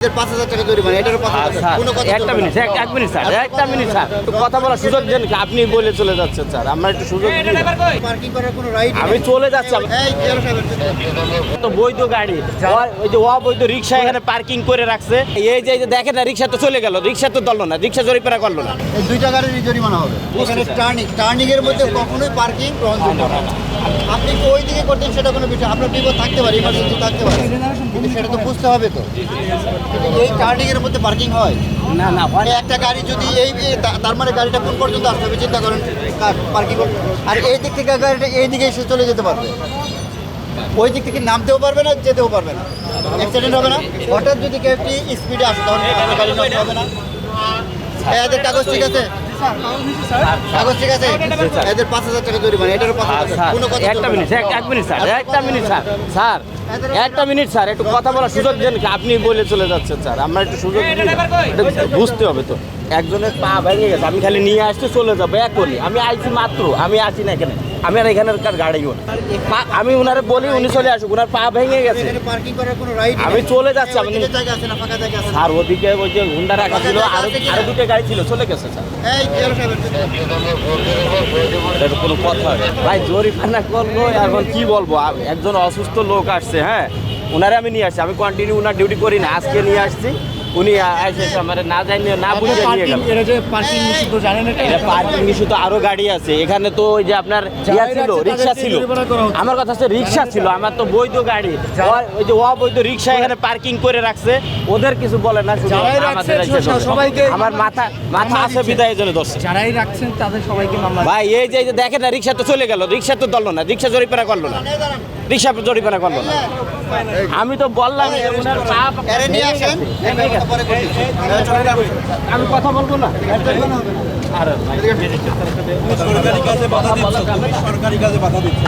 5,000 টাকা জরিমানা, এটারও 5,000 টাকা। কোনো কথা একটা মিনিট, এক মিনিট স্যার, একটা মিনিট স্যার, একটু কথা বলার সুযোগ দেন। আপনি বলে চলে যাচ্ছেন স্যার, আমরা একটু সুযোগ দিন। পার্কিং করার কোনো রাইট আমি চলে যাচ্ছি। এই জেলা সাহেব তো বৈধ গাড়ি, ওই যে অবৈধ রিক্সা এখানে পার্কিং করে রাখছে। এই যে দেখেন না, রিক্সা তো চলে গেল, রিক্সা তো ধরলো না, রিক্সা জরিমানা করলো না। এই 2 টাকার জরিমানা হবে। এখানে টার্নিং এর মধ্যে কখনোই পার্কিং গ্রহণযোগ্য না। আপনি ওই দিকে করতেন সেটা কোনো বিষয়, আপনার বিপদ থাকতে পারে, ইমার্জেন্সি থাকতে পারে, কিন্তু সেটা তো বুঝতে হবে তো। কিন্তু এই টার্নিং এর মধ্যে পার্কিং হয় না না, এই একটা গাড়ি যদি তার মানে গাড়িটা কোন পর্যন্ত আসতে হবে চিন্তা করেন, পার্কিং করতে। আর এই দিক থেকে গাড়িটা এই দিকে এসে চলে যেতে পারবে, ওই দিক থেকে নামতেও পারবে না, যেতেও পারবে না, অ্যাক্সিডেন্ট হবে না। হঠাৎ যদি কেউ একটি স্পিডে আসে তখন আপনার গাড়ি নষ্ট হবে না। এদের কাগজ ঠিক আছে, কাগজ ঠিক আছে, এদের 5,000 টাকা জরিমানা, এটারও 5,000 টাকা। কোনো কথা একটা মিনিট, এক মিনিট স্যার, একটা মিনিট স্যার, স্যার একটা মিনিট স্যার, একটু কথা বলার সুযোগ দেন। আপনি বলে চলে যাচ্ছেন স্যার, আমরা একটু সুযোগ দিন। এটা বুঝতে হবে তো, একজনের পা ভেঙে গেছে, আমি খালি নিয়ে আসতে চলে যাবো এখনই। আমি আইছি মাত্র, আমি আসি না এখানে, আমি আর এখানের গাড়িও না। আমি ওনারে বলি উনি চলে আসুক, ওনার পা ভেঙে গেছে, এখানে পার্কিং করার কোনো রাইট আমি চলে যাচ্ছি। আমি জায়গা আছে না, ফাঁকা জায়গা আছে না। আর ওদিকে ওই যে হুন্ডা রাখা ছিল, আরো দুটো গাড়ি ছিল, চলে গেছে স্যার। এই জেলা সাহেব এটা কোনো কথা ভাই, জরিমানা করলো। এখন কি বলবো, একজন অসুস্থ লোক আসছে, হ্যাঁ, ওনারে আমি নিয়ে আসছি। আমি কন্টিনিউ ওনার ডিউটি করি না, আজকে নিয়ে আসছি। উনি এসে আমার না জানি না বুঝে নিয়ে গেল। পার্কিং ইস্যু তো আরো গাড়ি আছে এখানে। তো ওই যে আপনার ইয়া ছিল, রিক্সা ছিল, আমার কথা হচ্ছে রিক্সা ছিল, আমার তো বৈধ গাড়ি। ওই যে অবৈধ রিক্সা এখানে পার্কিং করে রাখছে, ওদের কিছু বলে না, শুধু আমাদের সবাইকে। আমার মাথা আছে বিদায়ের জন্য দোষ। যারাই রাখছেন তাদের সবাইকে মামলা। ভাই এই যে দেখেন না, রিক্সা তো চলে গেল, রিক্সা তো ধরলো না, রিক্সা জরিমানা করলো না, রিক্সা জরিমানা করলো না। আমি তো বললাম এরে নিয়ে আসেন, পরে করতেছি। আমি কথা বলবো না। সরকারি কাজে বাধা দিচ্ছ, সরকারি কাজে বাধা দিচ্ছ।